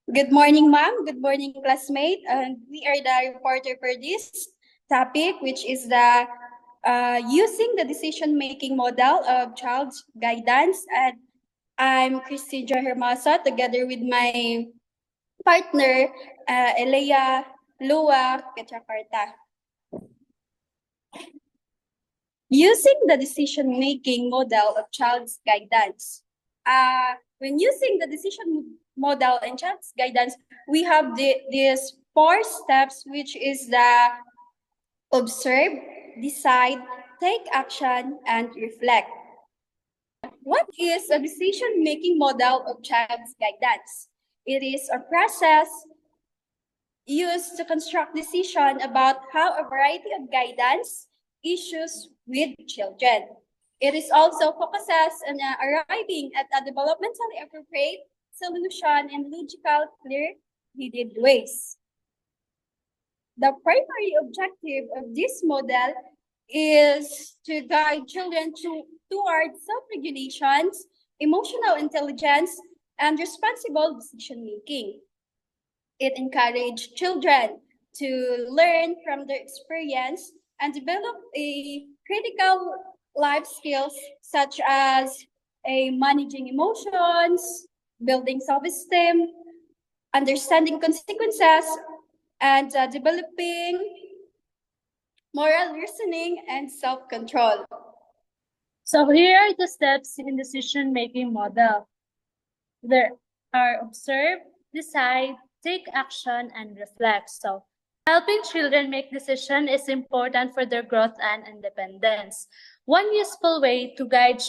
Good morning, ma'am. Good morning, classmate. And we are the reporter for this topic, which is the using the decision-making model of child's guidance. And I'm Christine Jo Hermosa, together with my partner, Elea Lua Petracarta. Using the decision-making model of child's guidance. When using the decision model and child's guidance, we have these 4 steps, which is the observe, decide, take action, and reflect. What is a decision-making model of child's guidance? It is a process used to construct decision about how a variety of guidance issues with children. It is also focuses on arriving at a developmentally appropriate solution in logical, clear-headed ways. The primary objective of this model is to guide children towards self-regulation, emotional intelligence, and responsible decision-making. It encourages children to learn from their experience and develop a critical life skills such as managing emotions, building self-esteem, understanding consequences, and developing moral reasoning and self-control. So here are the steps in decision-making model. There are observe, decide, take action, and reflect. So helping children make decisions is important for their growth and independence. One useful way to guide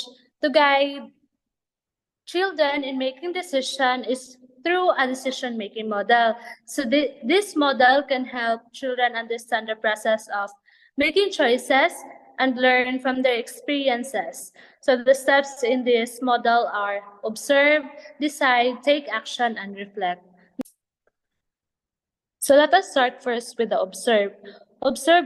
children in making decisions is through a decision-making model. So this model can help children understand the process of making choices and learn from their experiences. So the steps in this model are observe, decide, take action, and reflect. So let us start first with the observe. Observe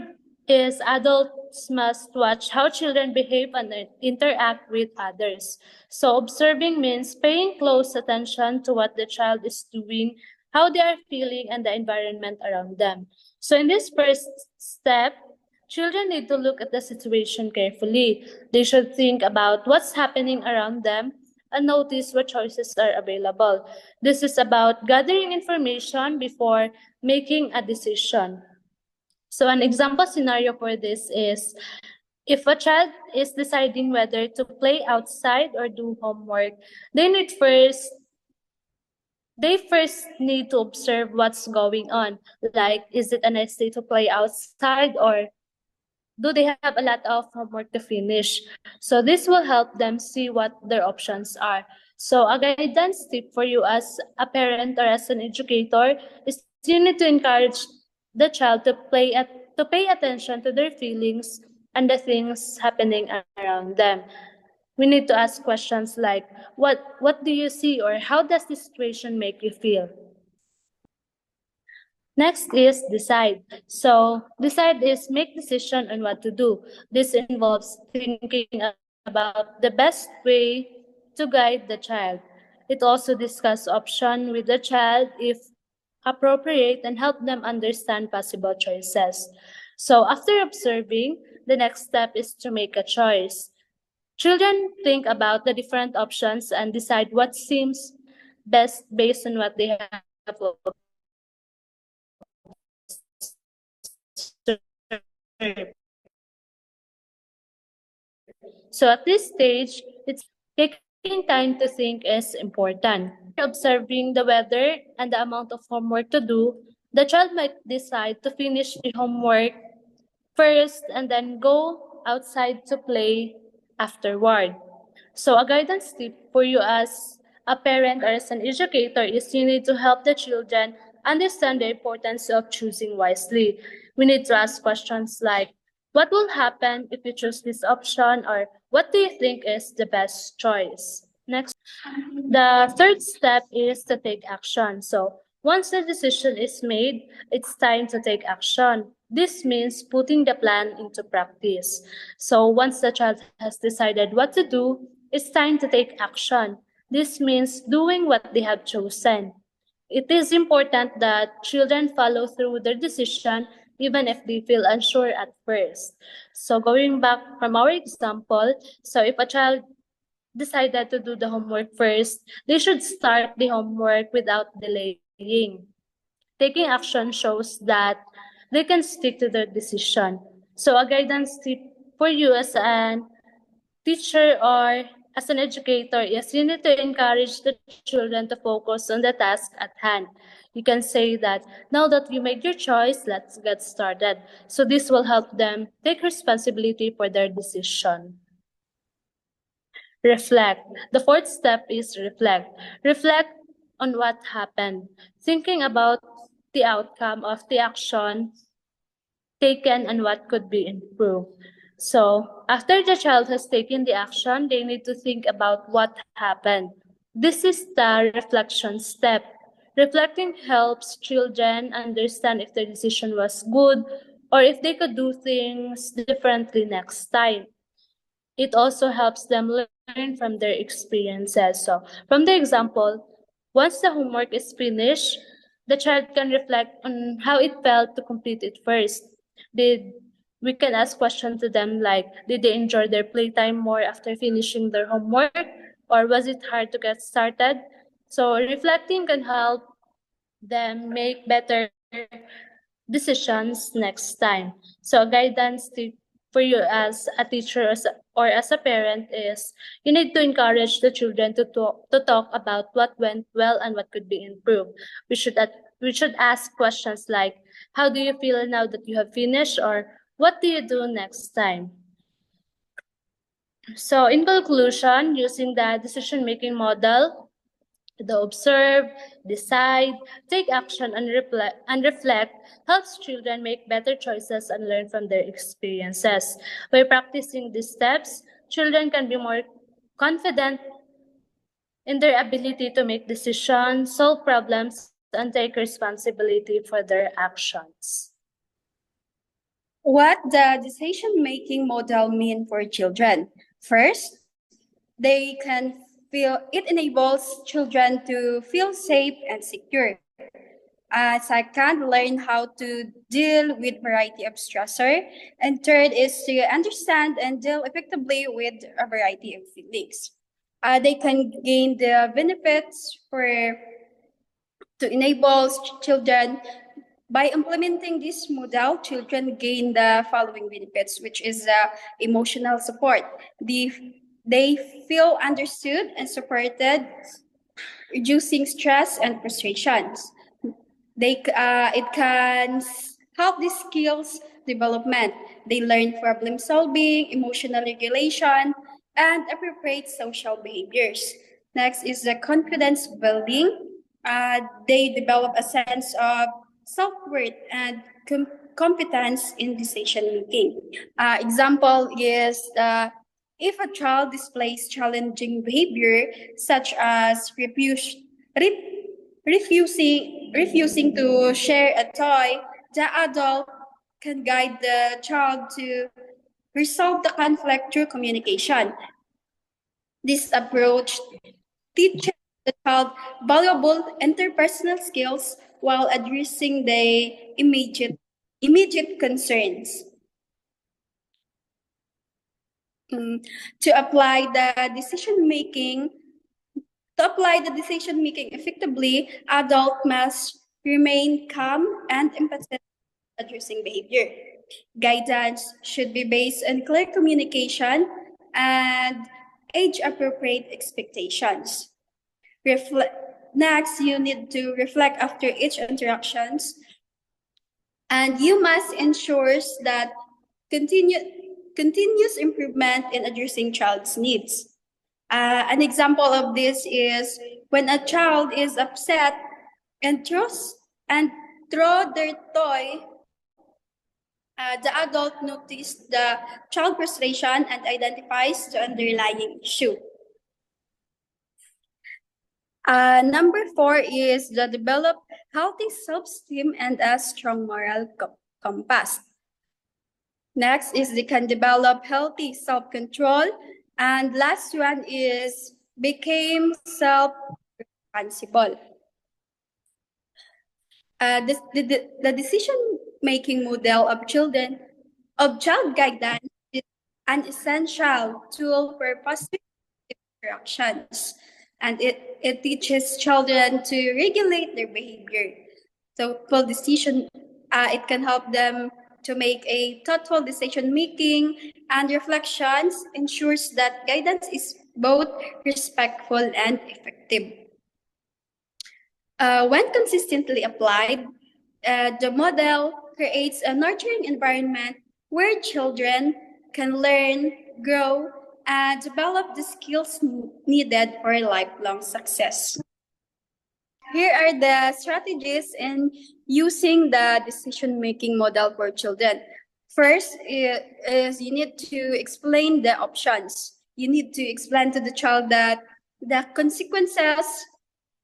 is adults must watch how children behave and interact with others. So observing means paying close attention to what the child is doing, how they are feeling, and the environment around them. So in this first step, children need to look at the situation carefully. They should think about what's happening around them and notice what choices are available. This is about gathering information before making a decision. So an example scenario for this is if a child is deciding whether to play outside or do homework, they first need to observe what's going on. Like, is it a nice day to play outside, or do they have a lot of homework to finish? So this will help them see what their options are. So a guidance tip for you as a parent or as an educator is you need to encourage the child to pay attention to their feelings and the things happening around them. We need to ask questions like, what do you see, or how does this situation make you feel? Next is decide. So decide is make decision on what to do. This involves thinking about the best way to guide the child. It also discuss option with the child if appropriate and help them understand possible choices. So after observing, the next step is to make a choice. Children think about the different options and decide what seems best based on what they have observed. So at this stage, it's taking time to think is important. Observing the weather and the amount of homework to do, the child might decide to finish the homework first and then go outside to play afterward. So a guidance tip for you as a parent or as an educator is you need to help the children understand the importance of choosing wisely. We need to ask questions like, what will happen if you choose this option, or what do you think is the best choice? Next, the third step is to take action. So once the decision is made, it's time to take action. This means putting the plan into practice. So once the child has decided what to do, it's time to take action. This means doing what they have chosen. It is important that children follow through their decision even if they feel unsure at first. So going back from our example, so if a child decided to do the homework first, they should start the homework without delaying. Taking action shows that they can stick to their decision. So a guidance tip for you as an teacher or as an educator is you need to encourage the children to focus on the task at hand. You can say that now that you made your choice, let's get started. So this will help them take responsibility for their decision. Reflect. The fourth step is reflect. Reflect on what happened, thinking about the outcome of the action taken and what could be improved. So, after the child has taken the action, they need to think about what happened. This is the reflection step. Reflecting helps children understand if their decision was good or if they could do things differently next time. It also helps them learn from their experiences. So, from the example, once the homework is finished, the child can reflect on how it felt to complete it first. Did we can ask questions to them like, did they enjoy their playtime more after finishing their homework, or was it hard to get started? So, reflecting can help them make better decisions next time. So a guidance tip for you as a teacher or as a parent is you need to encourage the children to talk about what went well and what could be improved. We should ask questions like, how do you feel now that you have finished, or what do you do next time? So in conclusion, using the decision-making model, the observe, decide, take action, and reflect helps children make better choices and learn from their experiences. By practicing these steps, children can be more confident in their ability to make decisions, solve problems, and take responsibility for their actions. What the decision-making model mean for children? First, they can feel it enables children to feel safe and secure. Second, learn how to deal with variety of stressor. And third is to understand and deal effectively with a variety of feelings. They can gain the benefits to enable children. By implementing this model, children gain the following benefits, which is emotional support. They feel understood and supported, reducing stress and frustrations. It can help the skills development. They learn problem solving, emotional regulation, and appropriate social behaviors. Next is the confidence building. They develop a sense of self-worth and competence in decision making. Example is if a child displays challenging behavior such as refusing to share a toy, the adult can guide the child to resolve the conflict through communication. This approach teaches the child valuable interpersonal skills while addressing the immediate concerns. To apply the decision making effectively, adult must remain calm and empathetic addressing behavior. Guidance should be based on clear communication and age-appropriate expectations. Next, you need to reflect after each interactions, and you must ensure that continuous improvement in addressing child's needs. An example of this is when a child is upset and throw their toy. The adult notices the child frustration and identifies the underlying issue. Number 4 is the develop healthy self-esteem and a strong moral compass. Next is they can develop healthy self-control. And last one is became self-responsible. The decision-making model of child guidance is an essential tool for positive interactions, and it teaches children to regulate their behavior. So, for decision, it can help them to make a thoughtful decision making, and reflections ensures that guidance is both respectful and effective. When consistently applied, the model creates a nurturing environment where children can learn, grow, and develop the skills needed for lifelong success. Here are the strategies in using the decision-making model for children. First is you need to explain the options. You need to explain to the child that the consequences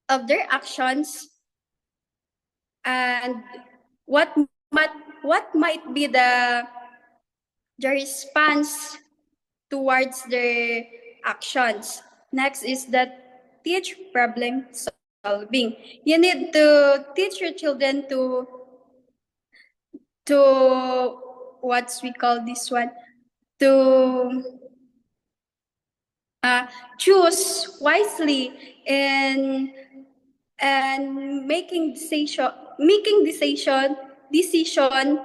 of their actions and what might be the response towards their actions. Next is that teach problem solving. You need to teach your children to what's we call this one, to choose wisely in and making decision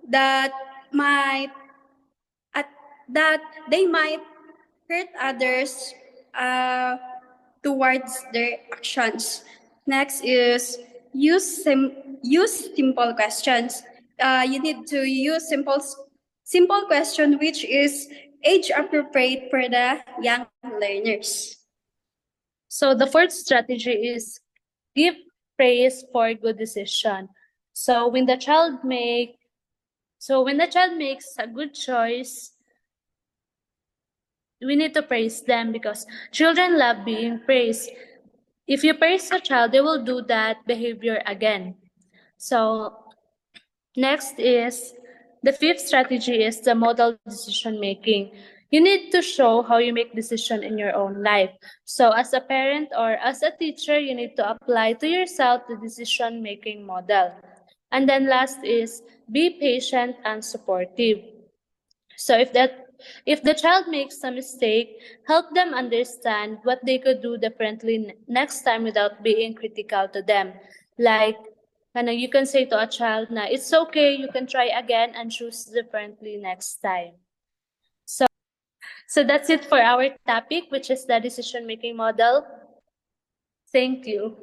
that might that they might hurt others towards their actions. Next is use simple questions. You need to use simple question which is age appropriate for the young learners. So the fourth strategy is give praise for good decision. So when the child makes a good choice, we need to praise them because children love being praised. If you praise a child, they will do that behavior again. So next is the fifth strategy is the model decision making. You need to show how you make decision in your own life. So as a parent or as a teacher, you need to apply to yourself the decision making model. And then last is be patient and supportive. So if the child makes a mistake, help them understand what they could do differently next time without being critical to them. Like, you can say to a child na, it's okay, you can try again and choose differently next time. So that's it for our topic, which is the decision-making model. Thank you.